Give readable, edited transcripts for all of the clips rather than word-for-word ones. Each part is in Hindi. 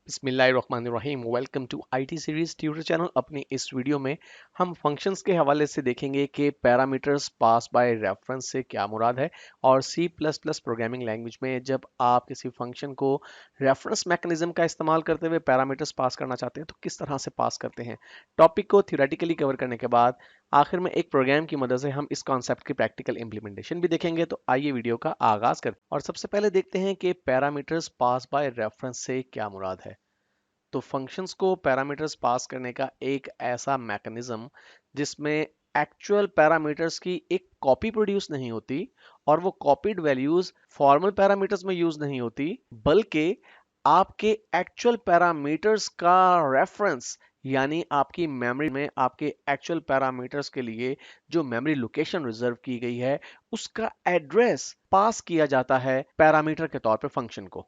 बिस्मिल्लाहिर्रहमानिर्रहीम। Welcome to IT series tutor channel. अपनी इस वीडियो में हम फंक्शंस के हवाले से देखेंगे कि पैरामीटर्स पास बाय रेफरेंस से क्या मुराद है और C plus plus programming language में जब आप किसी फंक्शन को रेफरेंस मैकेनिज्म का इस्तेमाल करते हुए पैरामीटर्स पास करना चाहते हैं तो किस तरह से पास करते हैं। टॉपिक को थ्योरेटिकली कवर करने के बाद आखिर में एक प्रोग्राम की मदद से हम इस कॉन्सेप्ट की प्रैक्टिकल इंप्लीमेंटेशन भी देखेंगे। तो आइए वीडियो का आगाज करते हैं और सबसे पहले देखते हैं कि पैरामीटर्स पास बाय रेफरेंस से क्या मुराद है। तो फंक्शंस को पैरामीटर्स पास करने का एक ऐसा मैकेनिज्म जिसमें एक्चुअल पैरामीटर्स की एक कॉपी प्रोड्यूस नहीं होती और वो कॉपीड वैल्यूज फॉर्मल पैरामीटर्स में यूज नहीं होती, बल्कि आपके एक्चुअल पैरामीटर्स का रेफरेंस यानी आपकी मेमोरी में आपके एक्चुअल पैरामीटर्स के लिए जो मेमोरी लोकेशन रिजर्व की गई है उसका एड्रेस पास किया जाता है पैरामीटर के तौर पे फंक्शन को।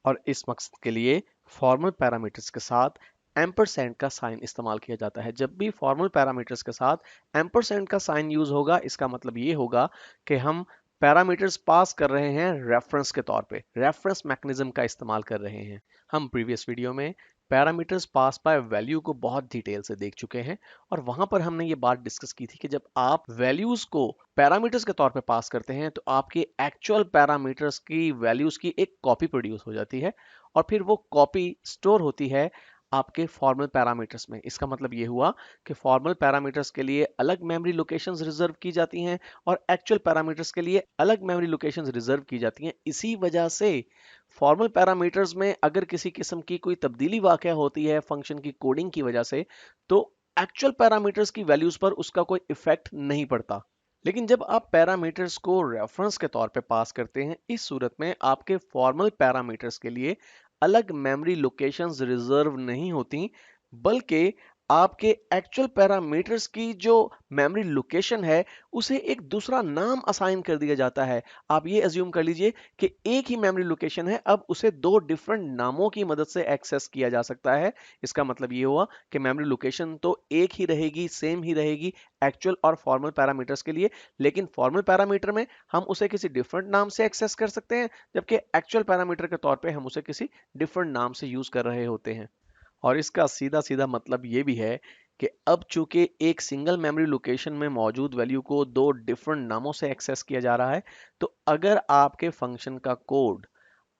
और इस मकसद के लिए फॉर्मल पैरामीटर्स के साथ एम्परसेंड का साइन इस्तेमाल किया जाता है। जब भी फॉर्मल पैरामीटर्स के साथ एम्परसेंड का साइन यूज होगा इसका मतलब ये होगा कि हम पैरामीटर्स पास कर रहे हैं रेफरेंस के तौर पे, रेफरेंस मैकेनिज्म का इस्तेमाल कर रहे हैं। हम प्रीवियस वीडियो में पैरामीटर्स पास बाय वैल्यू को बहुत डिटेल से देख चुके हैं और वहां पर हमने ये बात डिस्कस की थी कि जब आप वैल्यूज को पैरामीटर्स के तौर पे पास करते हैं तो आपके एक्चुअल पैरामीटर्स की वैल्यूज की एक कॉपी प्रोड्यूस हो जाती है और फिर वो कॉपी स्टोर होती है आपके फॉर्मल पैरामीटर्स में। इसका मतलब ये हुआ कि फॉर्मल पैरामीटर्स के लिए अलग मेमोरी लोकेशंस रिजर्व की जाती हैं और एक्चुअल पैरामीटर्स के लिए अलग मेमोरी लोकेशंस रिजर्व की जाती हैं। इसी वजह से फॉर्मल पैरामीटर्स में अगर किसी किस्म की कोई तब्दीली वाकया होती है फंक्शन की कोडिंग की वजह से तो एक्चुअल पैरामीटर्स की वैल्यूज पर उसका कोई इफेक्ट नहीं पड़ता। लेकिन जब आप पैरामीटर्स को रेफरेंस के तौर पे पास करते हैं इस सूरत में आपके फॉर्मल पैरामीटर्स के लिए अलग मेमोरी लोकेशंस रिजर्व नहीं होती, बल्कि आपके एक्चुअल पैरामीटर्स की जो मेमोरी लोकेशन है उसे एक दूसरा नाम असाइन कर दिया जाता है। आप ये अज्यूम कर लीजिए कि एक ही मेमोरी लोकेशन है, अब उसे दो डिफरेंट नामों की मदद से एक्सेस किया जा सकता है। इसका मतलब ये हुआ कि मेमोरी लोकेशन तो एक ही रहेगी, सेम ही रहेगी एक्चुअल और फॉर्मल पैरामीटर्स के लिए, लेकिन फॉर्मल पैरामीटर में हम उसे किसी डिफरेंट नाम से एक्सेस कर सकते हैं जबकि एक्चुअल पैरामीटर के तौर पे हम उसे किसी डिफरेंट नाम से यूज कर रहे होते हैं। और इसका सीधा सीधा मतलब ये भी है कि अब चूंकि एक सिंगल मेमोरी लोकेशन में मौजूद वैल्यू को दो डिफरेंट नामों से एक्सेस किया जा रहा है, तो अगर आपके फंक्शन का कोड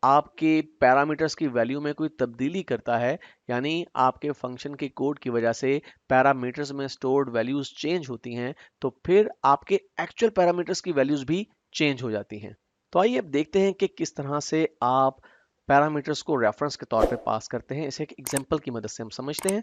आपके पैरामीटर्स की वैल्यू में कोई तब्दीली करता है, यानी आपके फंक्शन के कोड की वजह से पैरामीटर्स में स्टोर्ड वैल्यूज चेंज होती हैं, तो फिर आपके एक्चुअल पैरामीटर्स की वैल्यूज भी चेंज हो जाती हैं। तो आइए अब देखते हैं कि किस तरह से आप पैरामीटर्स को रेफरेंस के तौर पे पास करते हैं। इसे एक एग्जांपल की मदद से हम समझते हैं।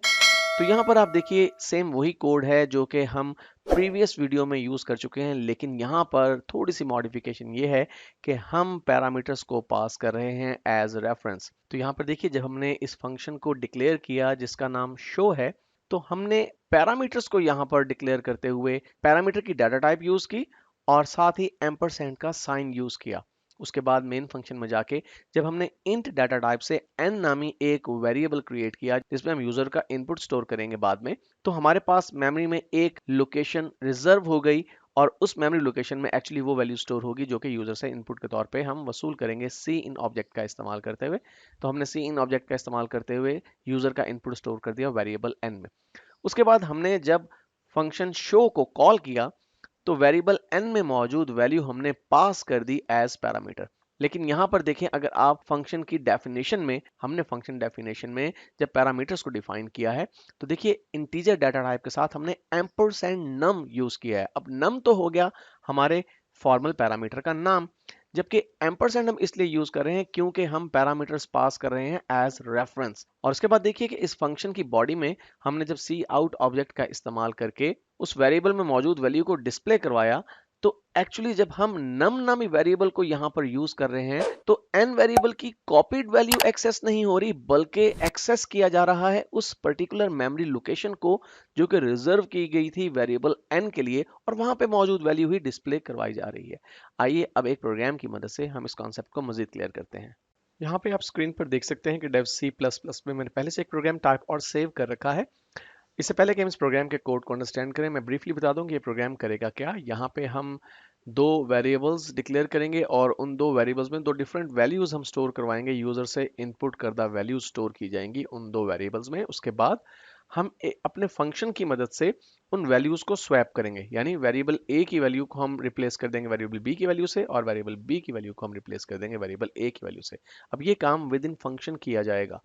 तो यहाँ पर आप देखिए सेम वही कोड है जो कि हम प्रीवियस वीडियो में यूज कर चुके हैं, लेकिन यहाँ पर थोड़ी सी मॉडिफिकेशन ये है कि हम पैरामीटर्स को पास कर रहे हैं एज रेफरेंस। तो यहाँ पर देखिए जब हमने इस फंक्शन को डिक्लेयर किया जिसका नाम शो है, तो हमने पैरामीटर्स को यहाँ पर डिक्लेयर करते हुए पैरामीटर की डाटा टाइप यूज की और साथ ही एम्परसेंड का साइन यूज किया। उसके बाद मेन फंक्शन में जाके जब हमने इंट डाटा टाइप से n नामी एक वेरिएबल क्रिएट किया जिसमें हम यूजर का इनपुट स्टोर करेंगे बाद में, तो हमारे पास मेमोरी में एक लोकेशन रिजर्व हो गई और उस मेमोरी लोकेशन में एक्चुअली वो वैल्यू स्टोर होगी जो कि यूजर से इनपुट के तौर पे हम वसूल करेंगे सी इन ऑब्जेक्ट का इस्तेमाल करते हुए। तो हमने सी इन ऑब्जेक्ट का इस्तेमाल करते हुए यूजर का इनपुट स्टोर कर दिया वेरिएबल n में। उसके बाद हमने जब फंक्शन शो को कॉल किया तो वेरिएबल n में मौजूद वैल्यू हमने पास कर दी एज पैरामीटर। लेकिन यहां पर देखें अगर आप फंक्शन की डेफिनेशन में, हमने फंक्शन डेफिनेशन में जब पैरामीटर्स को डिफाइन किया है तो देखिए इंटीजर डाटा टाइप के साथ हमने एम्परसेंड नम यूज किया है। अब नम तो हो गया हमारे फॉर्मल पैरामीटर का नाम, जबकि एम्परसेंड हम इसलिए यूज कर रहे हैं क्योंकि हम पैरामीटर्स पास कर रहे हैं एज रेफरेंस। और उसके बाद देखिए कि इस फंक्शन की बॉडी में हमने जब सी आउट ऑब्जेक्ट का इस्तेमाल करके उस वेरिएबल में मौजूद वैल्यू को डिस्प्ले करवाया, तो एक्चुअली जब हम नम नामी वेरिएबल को यहां पर यूज कर रहे हैं तो n वेरिएबल की कॉपीड वैल्यू एक्सेस नहीं हो रही बल्कि एक्सेस किया जा रहा है उस पर्टिकुलर मेमोरी लोकेशन को जो कि रिजर्व की गई थी वेरिएबल n के लिए और वहां पे मौजूद वैल्यू ही डिस्प्ले करवाई जा रही है। आइए अब एक प्रोग्राम की मदद से हम इस कॉन्सेप्ट को मजीद क्लियर करते हैं। यहाँ पे आप स्क्रीन पर देख सकते हैं कि डेव सी प्लस प्लस में मैंने पहले से एक प्रोग्राम टाइप और सेव कर रखा है। इससे पहले कि हम इस प्रोग्राम के कोड को अंडरस्टैंड करें मैं ब्रीफली बता दूं कि ये प्रोग्राम करेगा क्या। यहाँ पे हम दो वेरिएबल्स डिक्लेयर करेंगे और उन दो वेरिएबल्स में दो डिफरेंट वैल्यूज हम स्टोर करवाएंगे। यूजर से इनपुट करदा वैल्यू स्टोर की जाएंगी उन दो वेरिएबल्स में। उसके बाद हम अपने फंक्शन की मदद से उन वैल्यूज को स्वैप करेंगे, यानी वेरिएबल ए की वैल्यू को हम रिप्लेस कर देंगे वेरिएबल बी की वैल्यू से, और वेरिएबल बी की वैल्यू को हम रिप्लेस कर देंगे वेरिएबल ए की वैल्यू से। अब ये काम विद इन फंक्शन किया जाएगा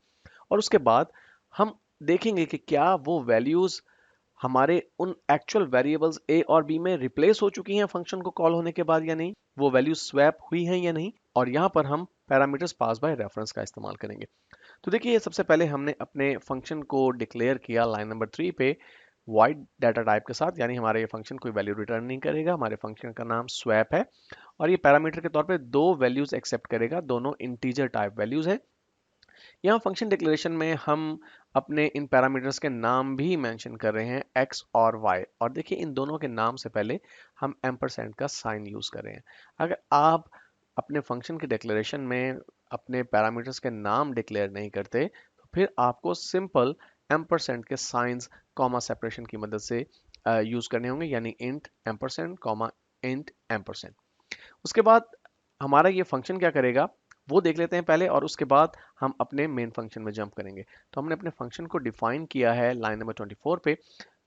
और उसके बाद हम देखेंगे कि क्या वो वैल्यूज हमारे उन एक्चुअल वेरिएबल्स ए और बी में रिप्लेस हो चुकी हैं फंक्शन को कॉल होने के बाद या नहीं, वो वैल्यू स्वैप हुई हैं या नहीं। और यहाँ पर हम पैरामीटर्स पास बाय रेफरेंस का इस्तेमाल करेंगे। तो देखिए सबसे पहले हमने अपने फंक्शन को डिक्लेयर किया लाइन नंबर 3 पे वाइड डाटा टाइप के साथ, यानी हमारे ये फंक्शन कोई वैल्यू रिटर्न नहीं करेगा। हमारे फंक्शन का नाम स्वैप है और ये पैरामीटर के तौर पे दो वैल्यूज एक्सेप्ट करेगा, दोनों इंटीजर टाइप वैल्यूज हैं। यहाँ फंक्शन डिक्लेरेशन में हम अपने इन पैरामीटर्स के नाम भी मेंशन कर रहे हैं, x और y। और देखिए इन दोनों के नाम से पहले हम एम्परसेंड का साइन यूज कर रहे हैं। अगर आप अपने फंक्शन के डिक्लेरेशन में अपने पैरामीटर्स के नाम डिक्लेयर नहीं करते तो फिर आपको सिंपल एम्परसेंड के साइंस कॉमा सेपरेशन की मदद से यूज करने होंगे, यानी int ampersand comma int ampersand. उसके बाद हमारा ये फंक्शन क्या करेगा वो देख लेते हैं पहले, और उसके बाद हम अपने मेन फंक्शन में जंप करेंगे। तो हमने अपने फंक्शन को डिफाइन किया है लाइन नंबर 24 पे।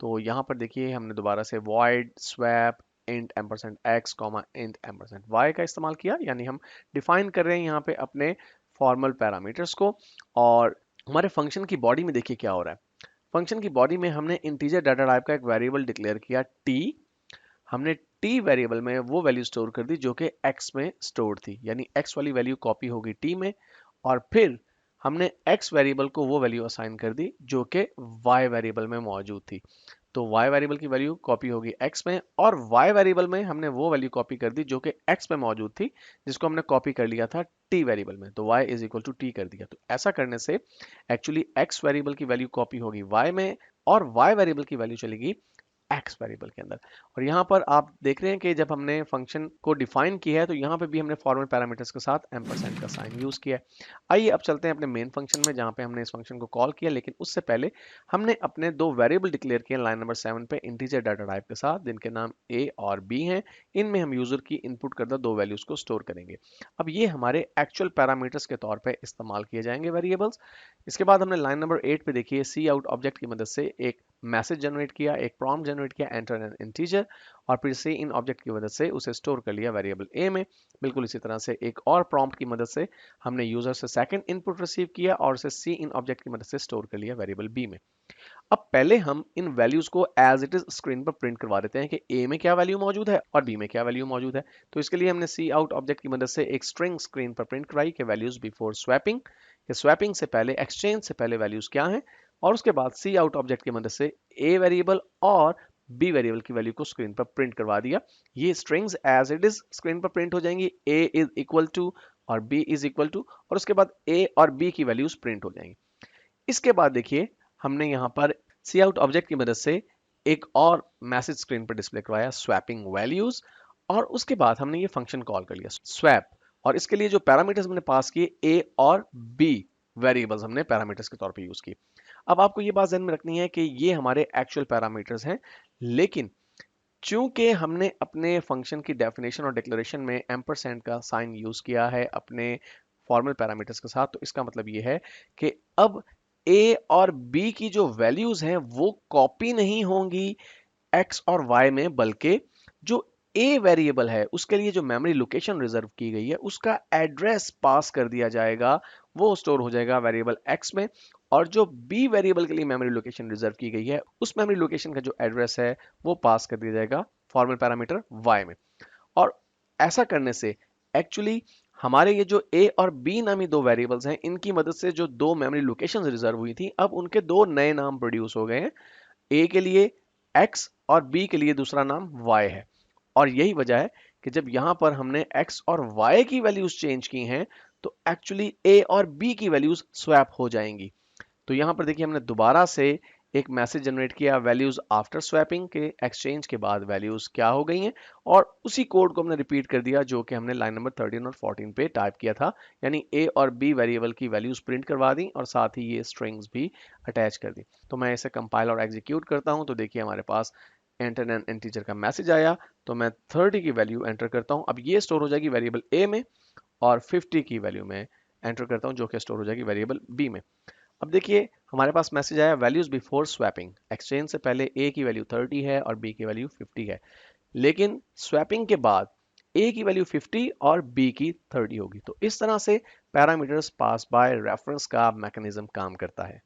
तो यहाँ पर देखिए हमने दोबारा से void swap int ampersand x comma int ampersand y का इस्तेमाल किया, यानी हम डिफाइन कर रहे हैं यहाँ पे अपने फॉर्मल पैरामीटर्स को। और हमारे फंक्शन की बॉडी में देखिए क्या हो रहा है। फंक्शन की बॉडी में हमने इंटीजर डाटा टाइप का एक वेरिएबल डिक्लेयर किया t। हमने t वेरिएबल में वो वैल्यू स्टोर कर दी जो कि x में स्टोर थी, यानी x वाली वैल्यू कॉपी होगी t में, और फिर हमने x वेरिएबल को वो वैल्यू असाइन कर दी जो कि y वेरिएबल में मौजूद थी। तो y वेरिएबल की वैल्यू कॉपी होगी x में, और y वेरिएबल में हमने वो वैल्यू कॉपी कर दी जो कि x में मौजूद थी, जिसको हमने कॉपी कर लिया था t वेरिएबल में। तो y is equal to t कर दिया। तो ऐसा करने से एक्चुअली x वेरिएबल की वैल्यू कॉपी होगी y में और y वेरिएबल की वैल्यू चलेगी एक्स वेरिएबल के अंदर। और यहाँ पर आप देख रहे हैं कि जब हमने फंक्शन को डिफाइन किया है तो यहाँ पे भी हमने फॉर्मल पैरामीटर्स के साथ एम्परसेंड का साइन यूज किया है। आइए अब चलते हैं अपने मेन फंक्शन में जहाँ पे हमने इस फंक्शन को कॉल किया, लेकिन उससे पहले हमने अपने दो वेरिएबल डिक्लेयर किए लाइन नंबर 7 पे इंटीजर डाटा टाइप के साथ, जिनके नाम a और b हैं। इनमें हम यूजर की इनपुट करदा दो वैल्यूज को स्टोर करेंगे। अब ये हमारे एक्चुअल पैरामीटर्स के तौर पर इस्तेमाल किए जाएंगे वेरिएबल्स। इसके बाद हमने लाइन नंबर 8 पे देखिए सी आउट ऑब्जेक्ट की मदद से एक मैसेज जनरेट किया, एक प्रॉम्प्ट जनरेट किया एंटर एन इंटीजर, और फिर से इन ऑब्जेक्ट की मदद से उसे स्टोर कर लिया वेरिएबल ए में। बिल्कुल इसी तरह से एक और प्रॉम्प्ट की मदद से हमने यूजर से सेकंड इनपुट रिसीव किया और उसे सी इन ऑब्जेक्ट की मदद से स्टोर कर लिया वेरिएबल बी में। अब पहले हम इन वैल्यूज को एज इट इज स्क्रीन पर प्रिंट करवा देते हैं कि ए में क्या वैल्यू मौजूद है और बी में क्या वैल्यू मौजूद है। तो इसके लिए हमने सी आउट ऑब्जेक्ट की मदद से एक स्ट्रिंग स्क्रीन पर प्रिंट कराई कि वैल्यूज बिफोर स्वैपिंग, कि स्वैपिंग से पहले एक्सचेंज से पहले वैल्यूज क्या हैं। और उसके बाद सी आउट ऑब्जेक्ट की मदद से ए वेरिएबल और बी वेरिएबल की वैल्यू को स्क्रीन पर प्रिंट करवा दिया। ये strings as it is screen पर प्रिंट हो जाएंगी, ए इज इक्वल टू और बी इज इक्वल टू, और उसके बाद ए और बी की वैल्यूज प्रिंट हो जाएंगी। इसके बाद देखिए हमने यहाँ पर सी आउट ऑब्जेक्ट की मदद से एक और मैसेज स्क्रीन पर डिस्प्ले करवाया स्वैपिंग वैल्यूज, और उसके बाद हमने ये फंक्शन कॉल कर लिया स्वैप। और इसके लिए जो पैरामीटर्स हमने पास किए ए और बी वेरिएबल्स हमने पैरामीटर्स के तौर पे यूज किए। अब आपको ये बात ध्यान में रखनी है कि ये हमारे एक्चुअल पैरामीटर्स हैं, लेकिन चूंकि हमने अपने फंक्शन की डेफिनेशन और डिक्लेरेशन में एम्परसेंड का साइन यूज किया है अपने फॉर्मल पैरामीटर्स के साथ, तो इसका मतलब ये है कि अब a और b की जो वैल्यूज हैं वो कॉपी नहीं होंगी x और y में, बल्कि जो a वेरिएबल है उसके लिए जो मेमोरी लोकेशन रिजर्व की गई है उसका एड्रेस पास कर दिया जाएगा, वो स्टोर हो जाएगा वेरिएबल x में। और जो b वेरिएबल के लिए मेमोरी लोकेशन रिजर्व की गई है उस मेमोरी लोकेशन का जो एड्रेस है वो पास कर दिया जाएगा फॉर्मल पैरामीटर y में। और ऐसा करने से एक्चुअली हमारे ये जो a और b नामी दो वेरिएबल्स हैं इनकी मदद से जो दो मेमोरी लोकेशंस रिजर्व हुई थी अब उनके दो नए नाम प्रोड्यूस हो गए हैं, a के लिए x और b के लिए दूसरा नाम y है। और यही वजह है कि जब यहाँ पर हमने x और y की वैल्यूज चेंज की हैं तो एक्चुअली a और b की वैल्यूज स्वैप हो जाएंगी। तो यहाँ पर देखिए हमने दोबारा से एक मैसेज जनरेट किया वैल्यूज आफ्टर स्वैपिंग के एक्सचेंज के बाद वैल्यूज क्या हो गई हैं, और उसी कोड को हमने रिपीट कर दिया जो कि हमने लाइन नंबर 13 और 14 पे टाइप किया था, यानी a और b वेरिएबल की वैल्यूज प्रिंट करवा दी और साथ ही ये स्ट्रिंग्स भी अटैच कर दी। तो मैं इसे कंपाइल और एग्जीक्यूट करता हूं तो देखिए हमारे पास एंटर एन इंटीजर का मैसेज आया, तो मैं 30 की वैल्यू एंटर करता हूं। अब ये स्टोर हो जाएगी वेरिएबल ए में, और 50 की वैल्यू में एंटर करता हूं जो कि स्टोर हो जाएगी वेरिएबल बी में। अब देखिए हमारे पास मैसेज आया वैल्यूज बिफोर स्वैपिंग, एक्सचेंज से पहले ए की वैल्यू 30 है और बी की वैल्यू 50 है, लेकिन स्वैपिंग के बाद ए की वैल्यू 50 और बी की 30 होगी। तो इस तरह से पैरामीटर्स पास बाय रेफरेंस का मैकेनिज्म काम करता है।